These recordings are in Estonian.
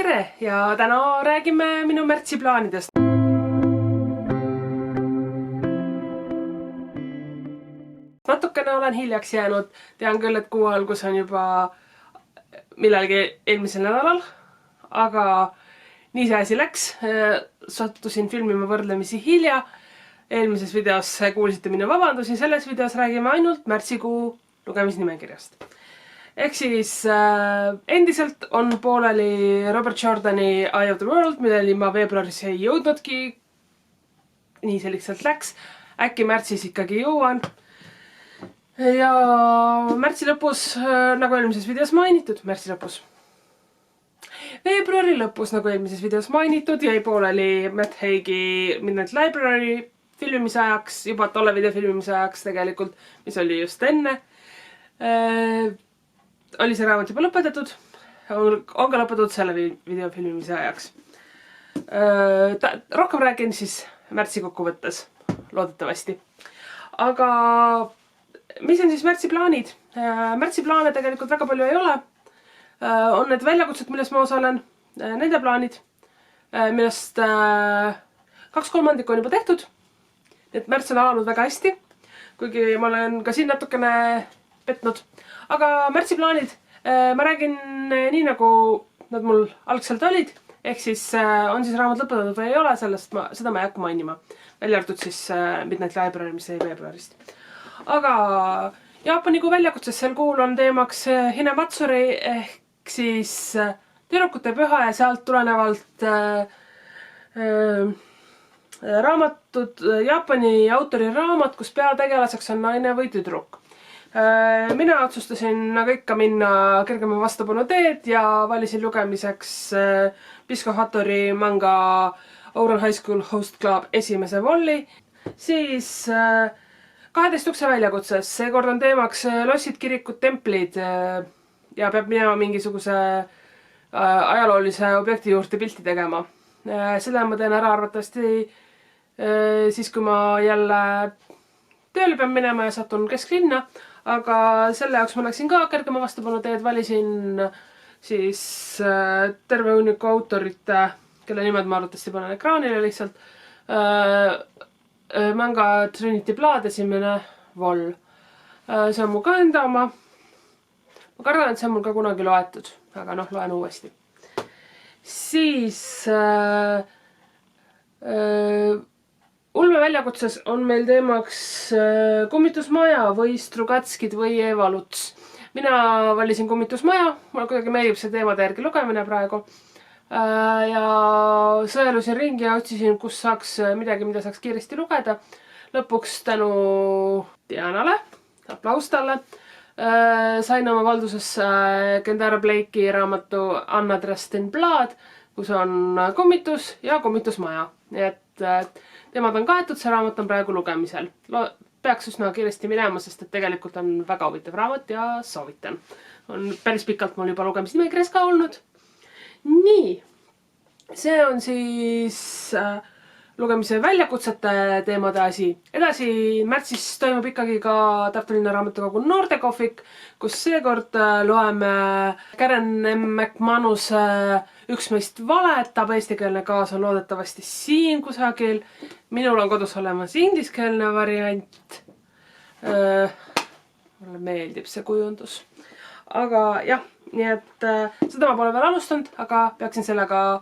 Tere ja täna räägime minu märtsiplaanidest. Natukene olen hiljaks jäänud. Tean küll, et kuu algus on juba millalgi eelmisel nädalal, aga nii see asi läks. Sattusin filmima võrdlemisi hilja. Eelmises videos kuulsite minu vabandusi. Selles videos räägime ainult märtsikuu lugemisnimekirjast. Ehk siis endiselt on pooleli Robert Jordani Eye of the World, milleni ma veebruaris ei jõudnudki. Nii see lihtsalt läks. Äkki märtsis ikkagi jõuan. Ja märtsi lõpus, nagu eelmises videos mainitud, veebruari lõpus, nagu eelmises videos mainitud, jäi pooleli Matt Haig'i Midnight Library filmimise ajaks, juba tolle video filmimise ajaks tegelikult, mis oli just enne. Oli see raamat juba lõpetatud, on ka lõpetatud selle video filmimise ajaks. Rohkem räägin siis märtsi kokkuvõttes, loodetavasti. Aga mis on siis märtsiplaanid? Märtsiplaane tegelikult väga palju ei ole. On need väljakutsed, milles ma osalen, nende plaanid, millest 2/3 on juba tehtud. Et märts on alanud väga hästi, kuigi ma olen ka siin natukene petnud. Aga märtsiplaanid, ma räägin nii nagu nad mul algselt olid, ehk siis on siis raamat lõpetatud või ei ole, seda ma ei hakka mainima. Välja arvatud siis Midnight Library, mis jäi veebruarist. Aga Jaapani kuu väljakutses sel kuul on teemaks Hinamatsuri ehk siis tüdrukute püha ja sealt tulenevalt raamatud, Jaapani autori raamat, kus peategelaseks on naine või tüdruk. Mina otsustasin nagu ikka minna kergema vastupanu teed ja valisin lugemiseks Pisco Hattori manga Ouran High School Host Club esimese volli. Siis 12 ukse väljakutses. Seekord on teemaks lossid, kirikud, templid ja peab minema mingisuguse ajaloolise objekti juurde pilti tegema. Seda ma teen ära arvatavasti siis, kui ma jälle tööle pean minema ja satun kesklinna. Aga selle jaoks ma läksin ka kergema vastupanu teed, valisin siis terve hunniku autorite, kelle nimed ma arvatavasti panen ekraanile lihtsalt. Manga Trinity Blood esimene vol. See on mu ka enda oma. Ma kardan, et see on mul ka kunagi loetud, aga loen uuesti. Siis ulme väljakutses on meil teemaks Kummitusmaja või Strugatskid või Eva Luts. Mina valisin Kummitusmaja, mulle kuidagi meeldib see teemade järgi lugemine praegu. Ja sõelusin ringi ja otsisin, kus saaks midagi, mida saaks kiiresti lugeda. Lõpuks tänu Dianale, aplaus talle, sain oma valdusesse Kendara Blake'i raamatu Anna Dresden Blood, kus on kummitus ja kummitusmaja. Nii et temad on kaetud, see raamat on praegu lugemisel. Peaks üsna kiiresti minema, sest et tegelikult on väga huvitav raamat ja soovitan. On päris pikalt mul juba lugemisnimekirjas ka olnud. Nii, see on siis lugemise väljakutsete teemade asi. Edasi märtsis toimub ikkagi ka Tartu linna raamatukogu noortekohvik, kus seekord loeme Karen M. McManuse Üks meist valetab, eestikeelne kaas on loodetavasti siin kusagil. Minul on kodus olemas ingliskeelne variant. Mulle meeldib see kujundus. Aga jah, nii et seda ma pole veel alustanud, aga peaksin sellega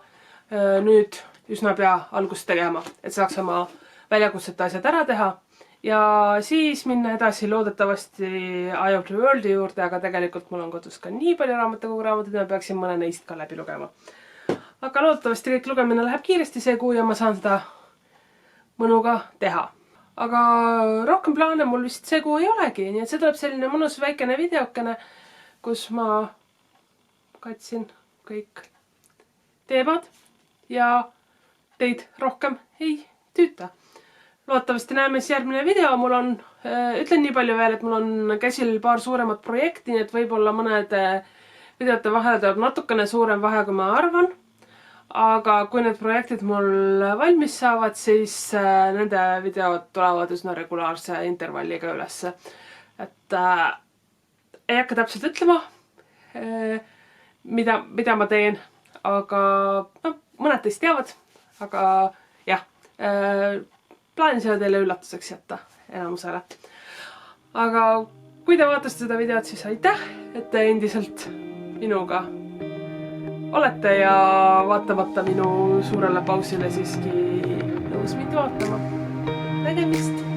nüüd üsna pea algust tegema, et saaks oma väljakutsete asjad ära teha. Ja siis minna edasi loodetavasti Eye of the World'i juurde, aga tegelikult mul on kodus ka nii palju raamatukogu raamatuid, ja peaksin mõne neist ka läbi lugema. Aga loodetavasti kõik lugemine läheb kiiresti see kuu ja ma saan seda mõnuga teha. Aga rohkem plaane mul vist see kuu ei olegi, nii et see tuleb selline mõnus väikene videokene, kus ma katsin kõik teemad ja teid rohkem ei tüüta. Loodetavasti näeme siis järgmine video. Mul on, ütlen nii palju veel, et mul on käsil paar suuremat projekti, nii et võib-olla mõnede videote vahel tuleb natukene suurem vahe, kui ma arvan. Aga kui need projektid mul valmis saavad, siis nende videod tulevad üsna regulaarse intervalliga ülesse. Et ei hakka täpselt ütlema, mida ma teen, aga no, mõned teist teavad, aga jah, plaanin selle teile üllatuseks jätta enamusele. Aga kui te vaatasite seda videot, siis aitäh, et te endiselt minuga olete ja vaatamata minu suurele pausile siiski nõus mind vaatama. Nägemist!